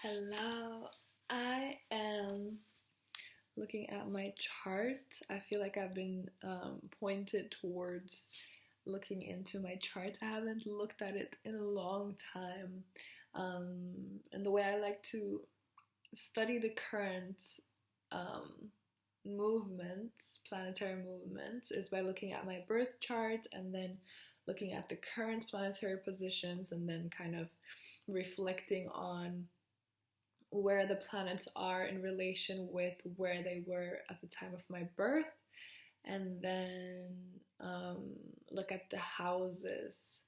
Hello, I am looking at my chart. I feel like I've been pointed towards looking into my chart. I haven't looked at it in a long time. And the way I like to study the current um, movements, planetary movements, is by looking at my birth chart and then looking at the current planetary positions and then kind of reflecting on where the planets are in relation with where they were at the time of my birth, and then look at the houses.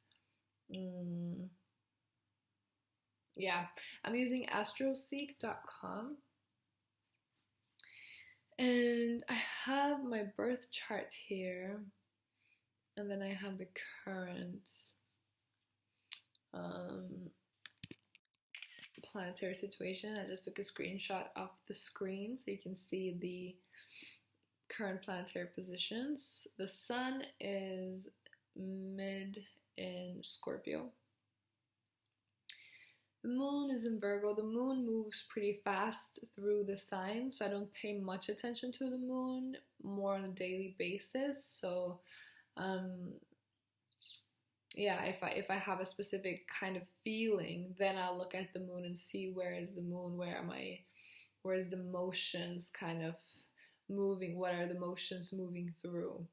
Yeah, I'm using astroseek.com, and I have my birth chart here, and then I have the current planetary situation. I just took a screenshot of the screen so you can see the current planetary positions. The sun is mid in Scorpio. The moon is in Virgo. The moon moves pretty fast through the sign, so I don't pay much attention to the moon, more on a daily basis. So yeah, if I have a specific kind of feeling, then I'll look at the moon and see where is the moon, where is the motions kind of moving, what are the motions moving through.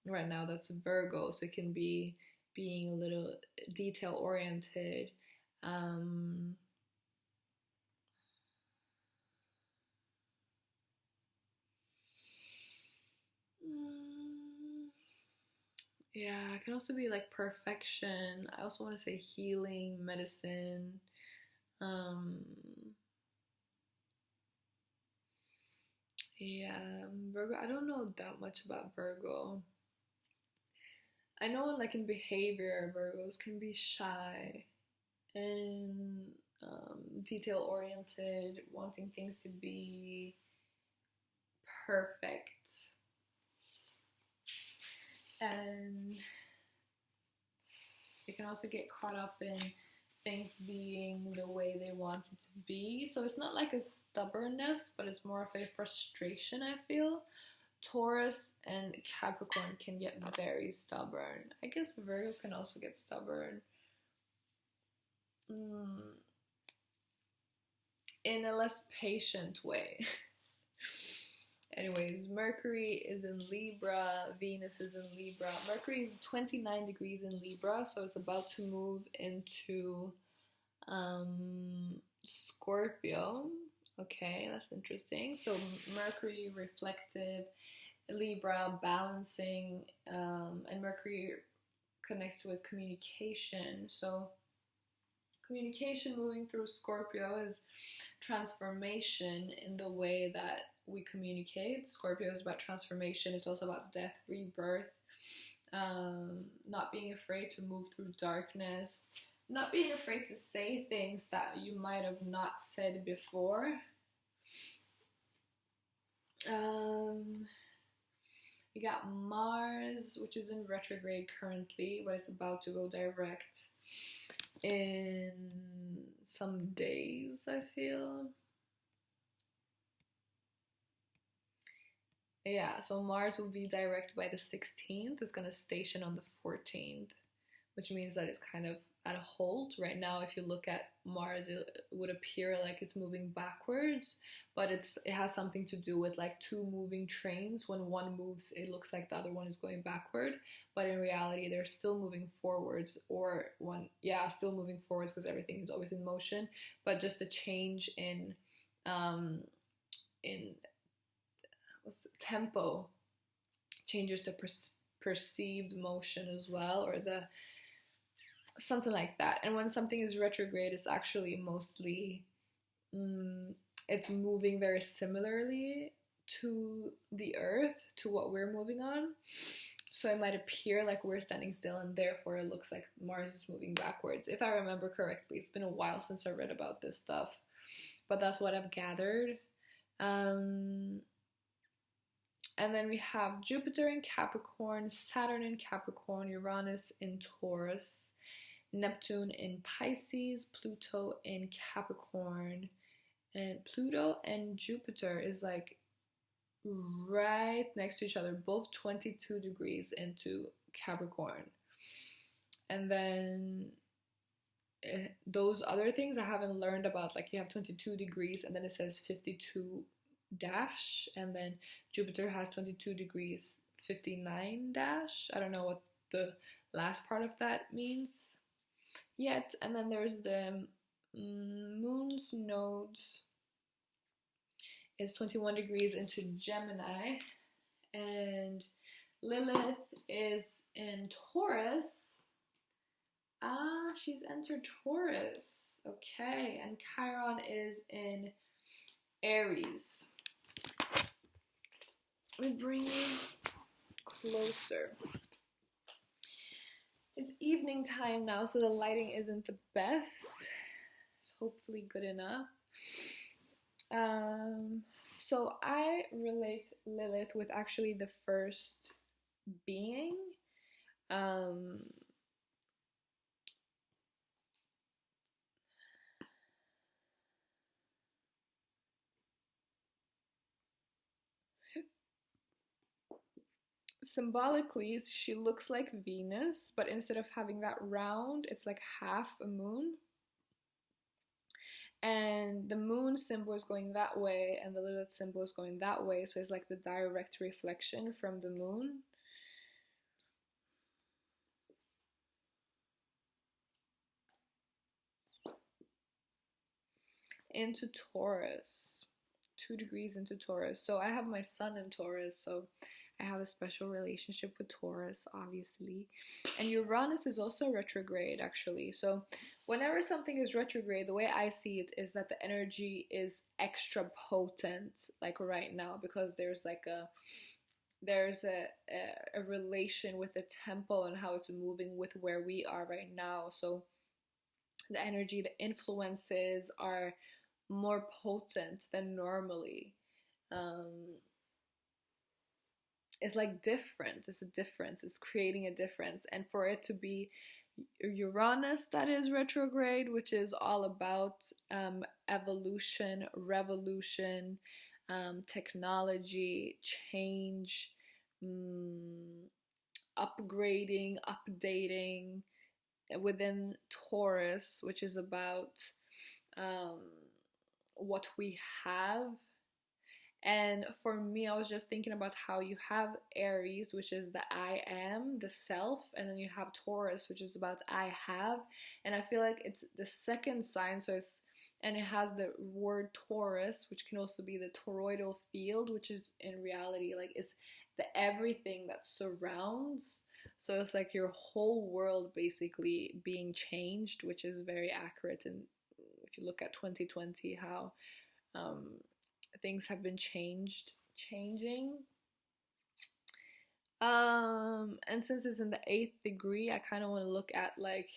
Right now that's Virgo, so it can be being a little detail oriented. Yeah, it can also be like perfection. I also want to say healing, medicine. Um, yeah, Virgo. I don't know that much about Virgo. I know, like in behavior, Virgos can be shy and detail oriented, wanting things to be perfect. And they can also get caught up in things being the way they want it to be. So it's not like a stubbornness, but it's more of a frustration, I feel. Taurus and Capricorn can get very stubborn. I guess Virgo can also get stubborn. In a less patient way. Anyways, Mercury is in Libra, Venus is in Libra. Mercury is 29 degrees in Libra, so it's about to move into Scorpio. Okay, that's interesting. So Mercury, reflective, Libra, balancing, and Mercury connects with communication. So communication moving through Scorpio is transformation in the way that we communicate. Scorpio is about transformation. It's also about death, rebirth, not being afraid to move through darkness, not being afraid to say things that you might have not said before. You got Mars, which is in retrograde currently, but it's about to go direct in some days, I feel. Yeah, so Mars will be direct by the 16th. It's going to station on the 14th, which means that it's kind of at a halt. Right now, if you look at Mars, it would appear like it's moving backwards, but it has something to do with like two moving trains. When one moves, it looks like the other one is going backward, but in reality, they're still moving forwards, or still moving forwards because everything is always in motion, but just a change in what's the tempo changes the perceived motion as well, or the something like that. And when something is retrograde, it's actually mostly it's moving very similarly to the earth, to what we're moving on. So it might appear like we're standing still, and therefore it looks like Mars is moving backwards, if I remember correctly. It's been a while since I read about this stuff, but that's what I've gathered. And then we have Jupiter in Capricorn, Saturn in Capricorn, Uranus in Taurus, Neptune in Pisces, Pluto in Capricorn, And Pluto and Jupiter is like right next to each other, both 22 degrees into Capricorn. And then those other things I haven't learned about, like you have 22 degrees and then it says 52 dash, and then Jupiter has 22 degrees 59 dash. I don't know what the last part of that means yet. And then there's the moon's nodes is 21 degrees into Gemini, and Lilith is in Taurus. She's entered Taurus. Okay, and Chiron is in Aries. Let me bring you closer. It's evening time now, so the lighting isn't the best. It's hopefully good enough. So I relate Lilith with actually the first being. Symbolically, she looks like Venus, but instead of having that round, it's like half a moon. And the moon symbol is going that way, and the Lilith symbol is going that way, so it's like the direct reflection from the moon. Into Taurus, 2 degrees into Taurus. So I have my sun in Taurus, so I have a special relationship with Taurus, obviously. And Uranus is also retrograde, actually. So whenever something is retrograde, the way I see it is that the energy is extra potent, like right now, because there's a relation with the temple and how it's moving with where we are right now. So the energy, the influences are more potent than normally. It's like different. It's a difference. It's creating a difference. And for it to be Uranus that is retrograde, which is all about evolution, revolution, technology, change, upgrading, updating, within Taurus, which is about what we have. And for me, I was just thinking about how you have Aries, which is the I am, the self, and then you have Taurus, which is about I have. And I feel like it's the second sign, so it's, and it has the word Taurus, which can also be the toroidal field, which is in reality like it's the everything that surrounds. So it's like your whole world basically being changed, which is very accurate. And if you look at 2020, how things have been changing. And since it's in the 8th degree, I kind of want to look at like,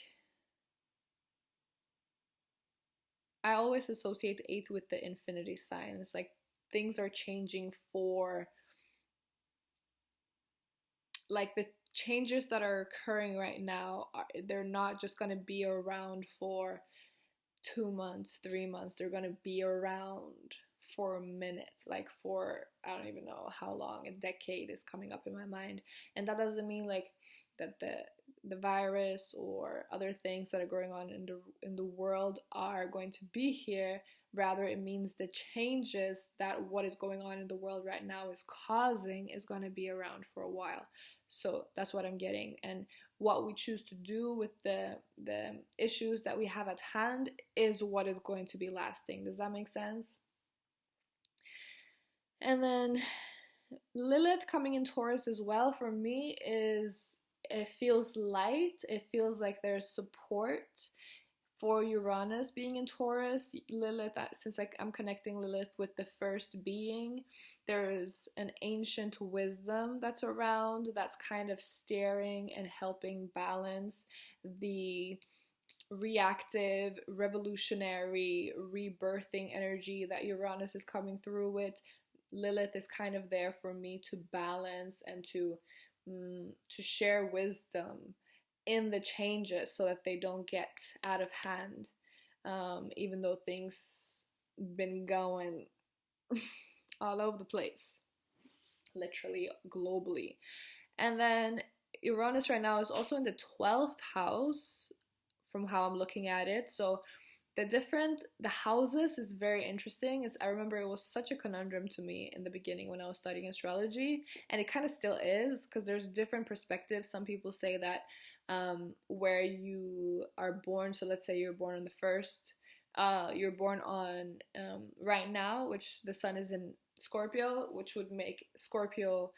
I always associate 8 with the infinity sign. It's like things are changing for, like the changes that are occurring right now, they're not just going to be around for 2 months, 3 months. They're going to be around for a minute, like for, I don't even know how long, a decade is coming up in my mind. And that doesn't mean like that the virus or other things that are going on in the world are going to be here. Rather, it means the changes that what is going on in the world right now is causing is going to be around for a while. So that's what I'm getting. And what we choose to do with the issues that we have at hand is what is going to be lasting. Does that make sense? And then Lilith coming in Taurus as well, for me, is, it feels light. It feels like there's support for Uranus being in Taurus. Lilith, since I'm connecting Lilith with the first being, there's an ancient wisdom that's around, that's kind of steering and helping balance the reactive, revolutionary, rebirthing energy that Uranus is coming through with. Lilith is kind of there for me to balance and to share wisdom in the changes so that they don't get out of hand, even though things been going all over the place, literally globally. And then Uranus right now is also in the 12th house from how I'm looking at it. So the houses is very interesting. I remember it was such a conundrum to me in the beginning when I was studying astrology, and it kind of still is, because there's different perspectives. Some people say that where you are born, so let's say you're born on the first, you're born on right now, which the sun is in Scorpio, which would make Scorpio,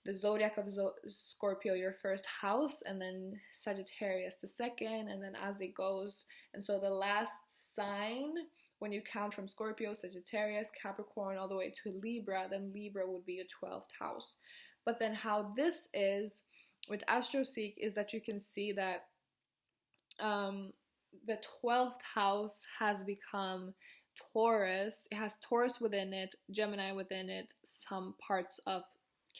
the zodiac of Scorpio, your first house, and then Sagittarius the second, and then as it goes. And so the last sign, when you count from Scorpio, Sagittarius, Capricorn, all the way to Libra, then Libra would be your 12th house. But then how this is with AstroSeek is that you can see that the 12th house has become Taurus. It has Taurus within it, Gemini within it, some parts of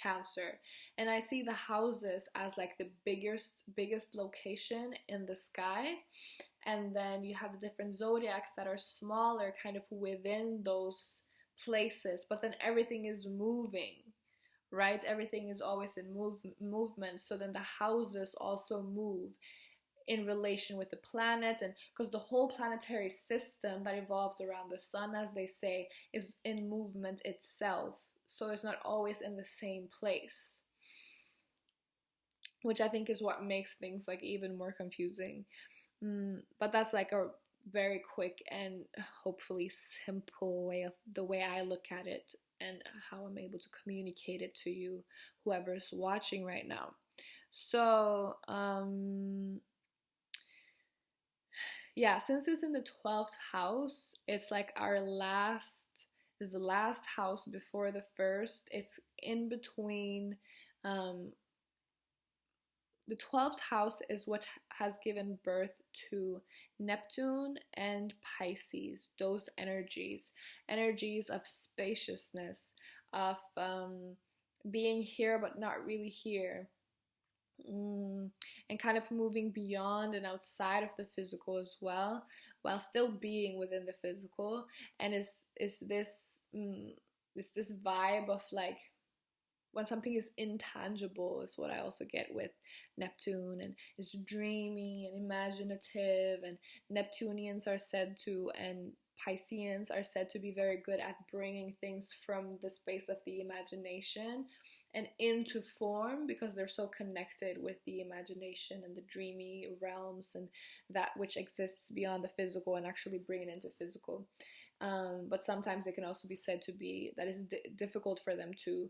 Cancer. And I see the houses as like the biggest location in the sky, and then you have the different zodiacs that are smaller kind of within those places, but then everything is moving, right? Everything is always in movement, so then the houses also move in relation with the planets, and because the whole planetary system that evolves around the sun, as they say, is in movement itself. So it's not always in the same place, which I think is what makes things like even more confusing. But that's like a very quick and hopefully simple way of the way I look at it and how I'm able to communicate it to you, whoever's watching right now. So yeah, since it's in the 12th house, it's like is the last house before the first. It's in between. The 12th house is what has given birth to Neptune and Pisces. Those energies of spaciousness, of being here but not really here. And kind of moving beyond and outside of the physical as well, while still being within the physical. And is this vibe of like when something is intangible is what I also get with Neptune, and is dreamy and imaginative, and Neptunians are said to, and Pisceans are said to be very good at bringing things from the space of the imagination and into form, because they're so connected with the imagination and the dreamy realms and that which exists beyond the physical, and actually bring it into physical. But sometimes it can also be said to be that it's difficult for them to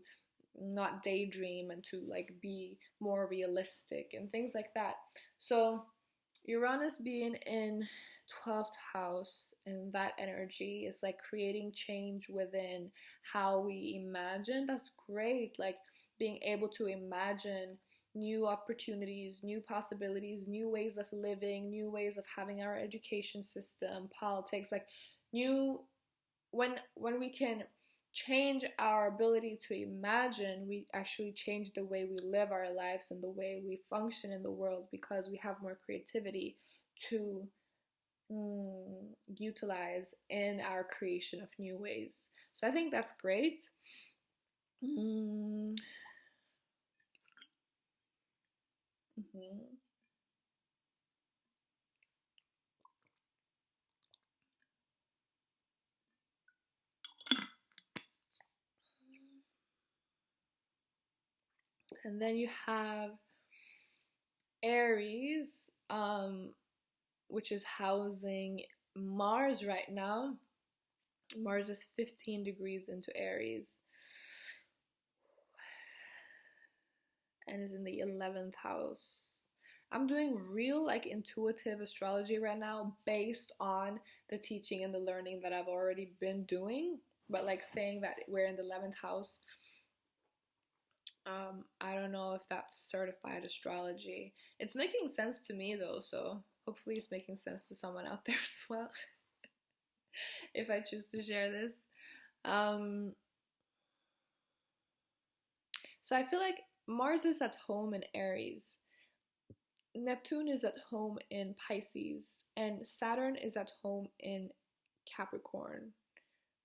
not daydream and to like be more realistic and things like that. So Uranus being in 12th house, and that energy is like creating change within how we imagine. That's great, like being able to imagine new opportunities, new possibilities, new ways of living, new ways of having our education system, politics, like new, when we can change our ability to imagine, we actually change the way we live our lives and the way we function in the world, because we have more creativity to utilize in our creation of new ways. So I think that's great. And then you have Aries, which is housing Mars right now. Mars is 15 degrees into Aries and is in the 11th house. I'm doing real like intuitive astrology right now based on the teaching and the learning that I've already been doing. But like saying that we're in the 11th house, I don't know if that's certified astrology. It's making sense to me though, so hopefully it's making sense to someone out there as well. If I choose to share this. So I feel like Mars is at home in Aries, Neptune is at home in Pisces, and Saturn is at home in Capricorn.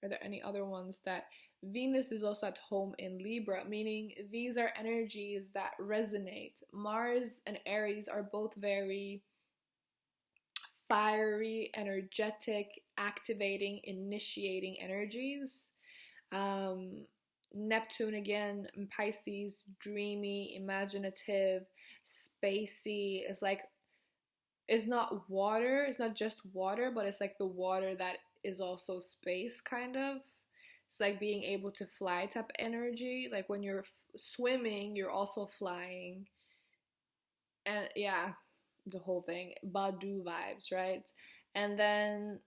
are there any other ones that Venus is also at home in Libra, meaning these are energies that resonate. Mars and Aries are both very fiery, energetic, activating, initiating energies. Neptune again in Pisces, dreamy, imaginative, spacey. It's not water, it's not just water, but it's like the water that is also space, kind of. It's like being able to fly type energy. Like when you're swimming, you're also flying. And yeah, it's a whole thing. Badu vibes, right? And then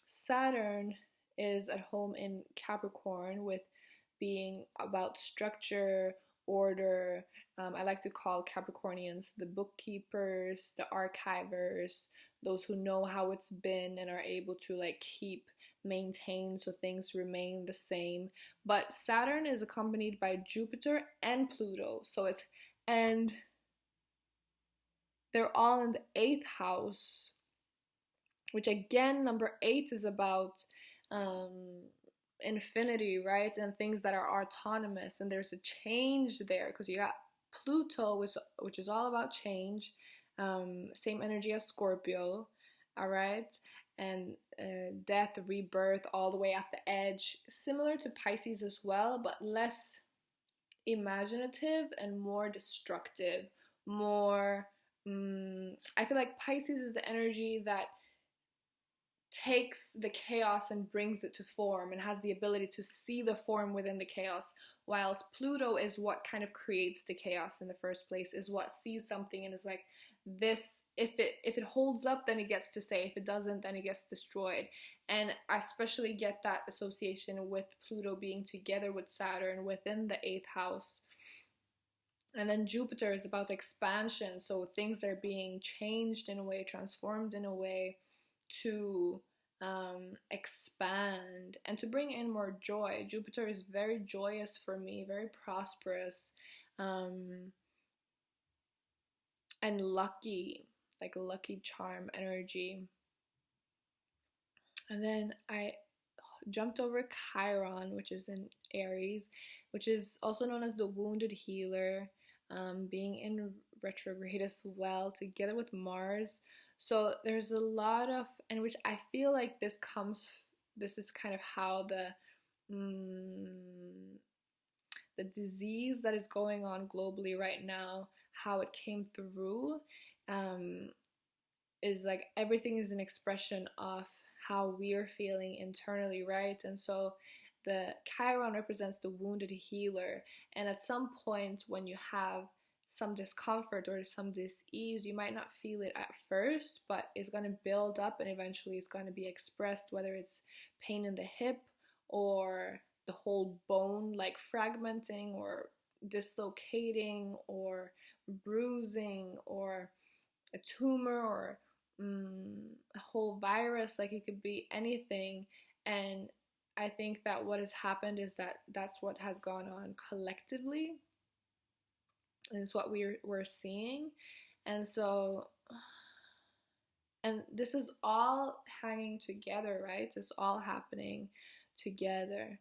Saturn is at home in Capricorn with being about structure, order. I like to call Capricornians the bookkeepers, the archivers, those who know how it's been and are able to like maintain so things remain the same. But Saturn is accompanied by Jupiter and Pluto, and they're all in the 8th house, which again, number 8 is about infinity, right? And things that are autonomous. And there's a change there because you got Pluto, which is all about change. Same energy as Scorpio, all right? And death, rebirth, all the way at the edge. Similar to Pisces as well, but less imaginative and more destructive. More, I feel like Pisces is the energy that takes the chaos and brings it to form and has the ability to see the form within the chaos, whilst Pluto is what kind of creates the chaos in the first place, is what sees something and is like, this, if it holds up, then it gets to say, if it doesn't, then it gets destroyed. And I especially get that association with Pluto being together with Saturn within the 8th house. And then Jupiter is about expansion, so things are being changed in a way, transformed in a way to expand and to bring in more joy. Jupiter is very joyous for me, very prosperous, and lucky, like lucky charm energy. And then I jumped over Chiron, which is in Aries, which is also known as the wounded healer, being in retrograde as well, together with Mars. So there's a lot of, and which I feel like this is kind of how the disease that is going on globally right now, how it came through, is like everything is an expression of how we're feeling internally, right? And so the Chiron represents the wounded healer, and at some point when you have some discomfort or some dis-ease, you might not feel it at first, but it's going to build up and eventually it's going to be expressed, whether it's pain in the hip or the whole bone like fragmenting or dislocating or bruising or a tumor or a whole virus. Like it could be anything. And I think that what has happened is that that's what has gone on collectively, and it's what we're seeing. And so, and this is all hanging together, right? It's all happening together.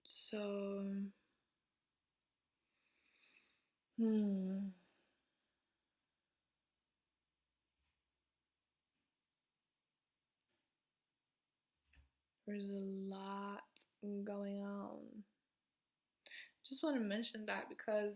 So there's a lot going on. Just want to mention that because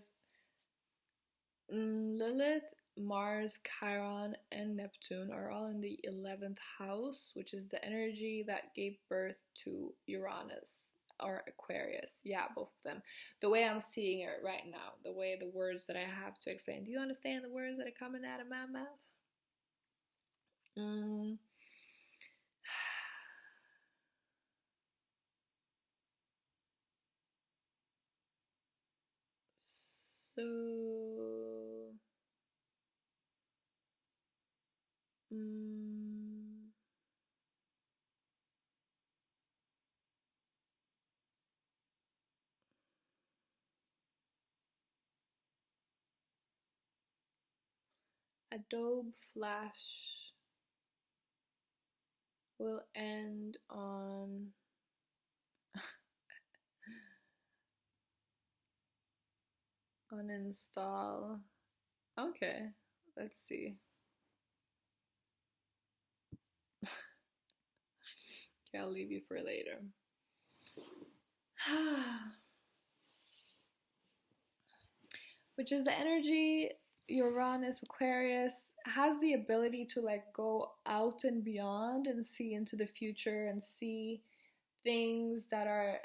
Lilith, Mars, Chiron, and Neptune are all in the 11th house, which is the energy that gave birth to Uranus or Aquarius. Yeah, both of them. The way I'm seeing it right now, the words that I have to explain. Do you understand the words that are coming out of my mouth? So, Adobe Flash will end on uninstall. Okay, let's see. Okay, I'll leave you for later. Which is the energy, Uranus, Aquarius, has the ability to like go out and beyond and see into the future and see things that are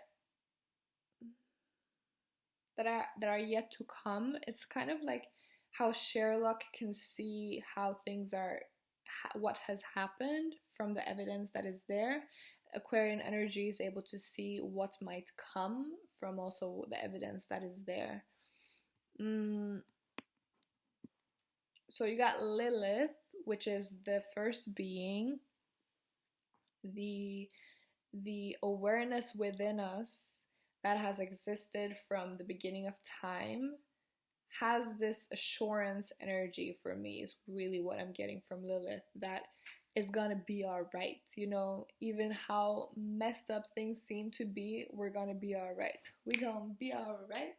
yet to come. It's kind of like how Sherlock can see how things are, what has happened from the evidence that is there. Aquarian energy is able to see what might come from also the evidence that is there. So you got Lilith, which is the first being, the awareness within us that has existed from the beginning of time, has this assurance energy for me, is really what I'm getting from Lilith, that is gonna be alright. You know, even how messed up things seem to be, we're gonna be alright. We gonna be alright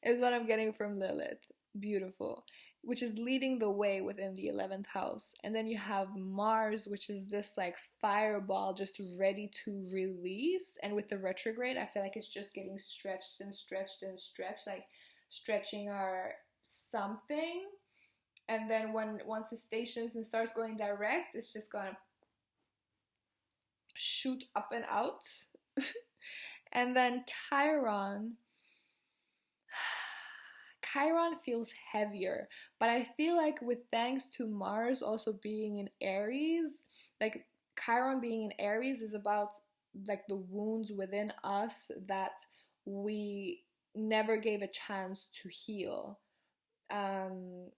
is what I'm getting from Lilith. Beautiful. Which is leading the way within the 11th house. And then you have Mars, which is this like fireball just ready to release. And with the retrograde, I feel like it's just getting stretched and stretched and stretched, like stretching our something. And then once it stations and starts going direct, it's just gonna shoot up and out. And then Chiron feels heavier, but I feel like with thanks to Mars also being in Aries, like Chiron being in Aries is about like the wounds within us that we never gave a chance to heal. And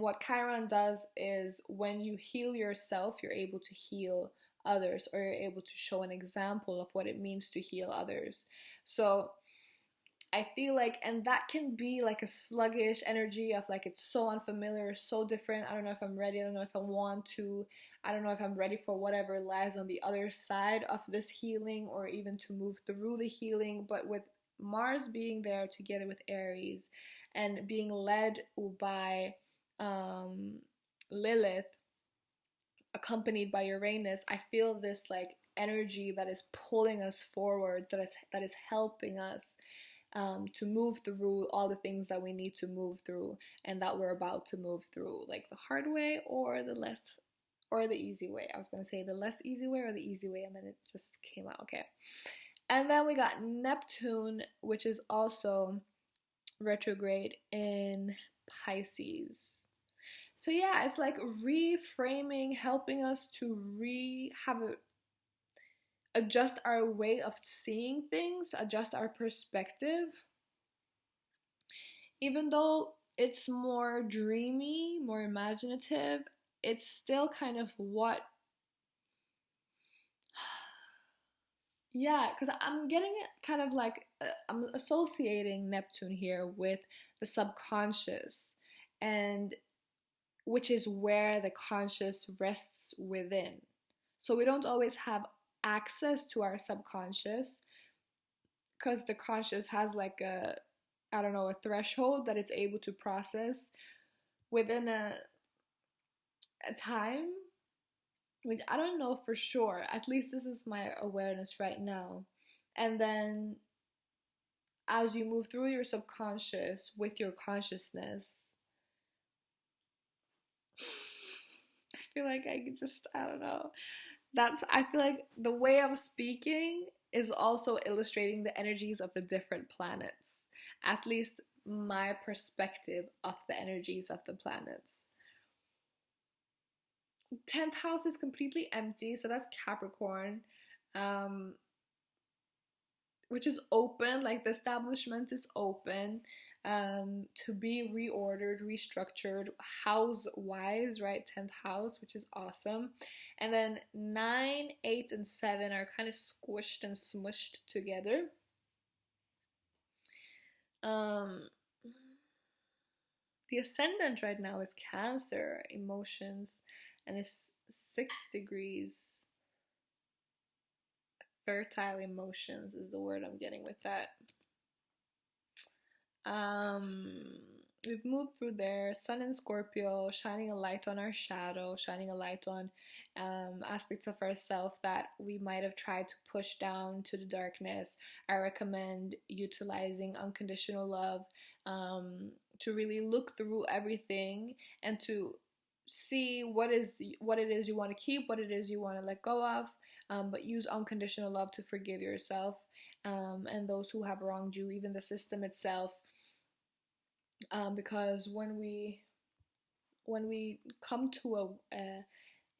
what Chiron does is when you heal yourself, you're able to heal others, or you're able to show an example of what it means to heal others. So I feel like, and that can be like a sluggish energy of like, it's so unfamiliar, so different. I don't know if I'm ready. I don't know if I want to. I don't know if I'm ready for whatever lies on the other side of this healing, or even to move through the healing. But with Mars being there together with Aries and being led by Lilith, accompanied by Uranus, I feel this like energy that is pulling us forward, that is helping us to move through all the things that we need to move through and that we're about to move through, like the hard way or the less, or the easy way. I was going to say the less easy way or the easy way, and then it just came out. Okay. And then we got Neptune, which is also retrograde in Pisces. So yeah, it's like reframing, helping us to adjust our way of seeing things, adjust our perspective. Even though it's more dreamy, more imaginative, it's still kind of what, yeah, because I'm getting it kind of like, I'm associating Neptune here with the subconscious, and which is where the conscious rests within. So we don't always have access to our subconscious because the conscious has like a, I don't know, a threshold that it's able to process within a time, which I don't know for sure. At least this is my awareness right now. And then as you move through your subconscious with your consciousness, I feel like I don't know. I feel like the way I'm speaking is also illustrating the energies of the different planets. At least my perspective of the energies of the planets. 10th house is completely empty, so that's Capricorn, which is open, like the establishment is open, to be reordered, restructured, house-wise, right? 10th house, which is awesome. And then 9, 8, and 7 are kind of squished and smushed together. The Ascendant right now is Cancer, emotions, and is 6 degrees. Fertile emotions is the word I'm getting with that. We've moved through there. Sun in Scorpio, shining a light on our shadow, shining a light on aspects of ourselves that we might have tried to push down to the darkness. I recommend utilizing unconditional love to really look through everything and to see what it is you want to keep, what it is you want to let go of, but use unconditional love to forgive yourself and those who have wronged you, even the system itself. Because when we come to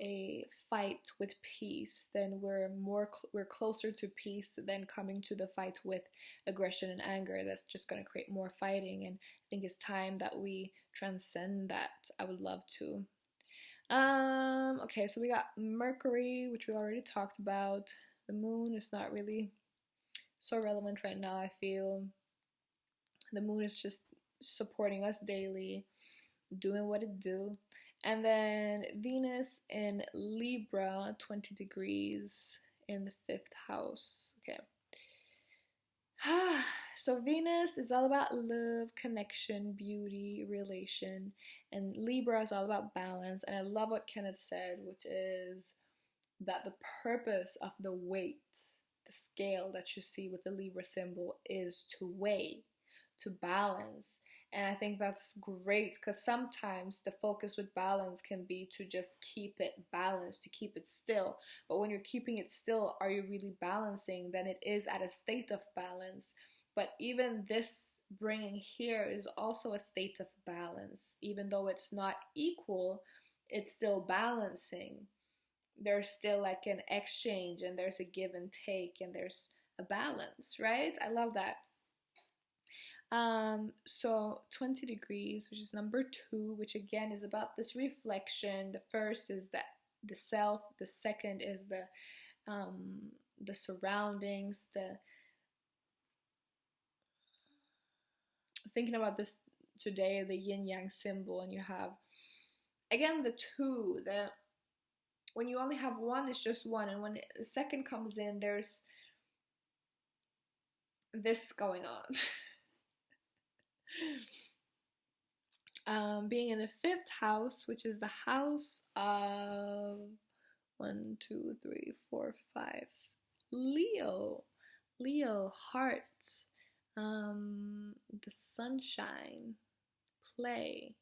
a fight with peace, then we're closer to peace than coming to the fight with aggression and anger. That's just going to create more fighting, and I think it's time that we transcend that. I would love to. Okay, so we got Mercury, which we already talked about. The moon is not really so relevant right now. I feel the moon is just supporting us daily, doing what it do. And then Venus in Libra, 20 degrees in the 5th house. Okay. So Venus is all about love, connection, beauty, relation, and Libra is all about balance. And I love what Kenneth said, which is that the purpose of the weight, the scale that you see with the Libra symbol, is to weigh, to balance. And I think that's great, because sometimes the focus with balance can be to just keep it balanced, to keep it still. But when you're keeping it still, are you really balancing? Then it is at a state of balance. But even this bringing here is also a state of balance. Even though it's not equal, it's still balancing. There's still like an exchange, and there's a give and take, and there's a balance, right? I love that. So 20 degrees, which is number 2, which again is about this reflection. The first is that the self, the second is the surroundings. I was thinking about this today, the yin yang symbol, and you have again the 2. When you only have one, it's just one, and when the second comes in, there's this going on. Being in the 5th house, which is the house of 1, 2, 3, 4, 5, Leo, heart, the sunshine, play,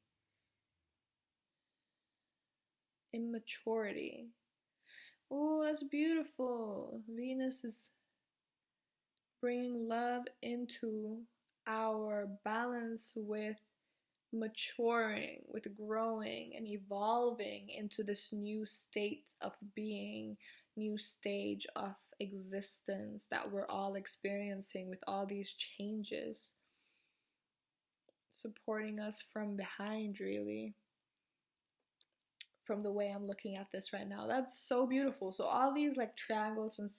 immaturity. Oh, that's beautiful. Venus is bringing love into our balance with maturing, with growing and evolving into this new state of being, new stage of existence that we're all experiencing with all these changes, supporting us from behind, really, from the way I'm looking at this right now. That's so beautiful. So all these like triangles and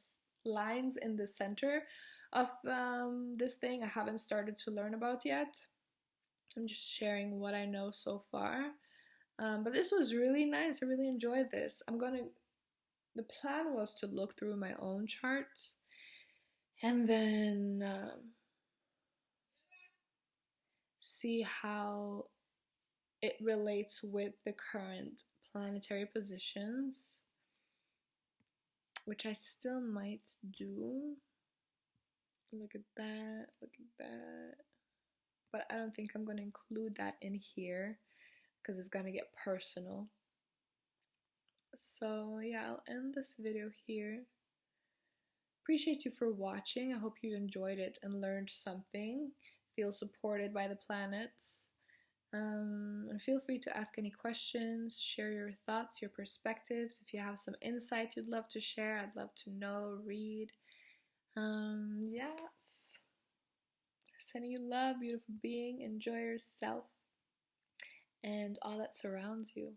lines in the center of this thing I haven't started to learn about yet. I'm just sharing what I know so far. But this was really nice. I really enjoyed this. The plan was to look through my own charts and then see how it relates with the current planetary positions, which I still might do. Look at that, look at that. But I don't think I'm going to include that in here because it's going to get personal. So yeah, I'll end this video here. Appreciate you for watching. I hope you enjoyed it and learned something. Feel supported by the planets. And feel free to ask any questions, share your thoughts, your perspectives. If you have some insight you'd love to share, I'd love to know, read. Yes. Sending you love, beautiful being. Enjoy yourself and all that surrounds you.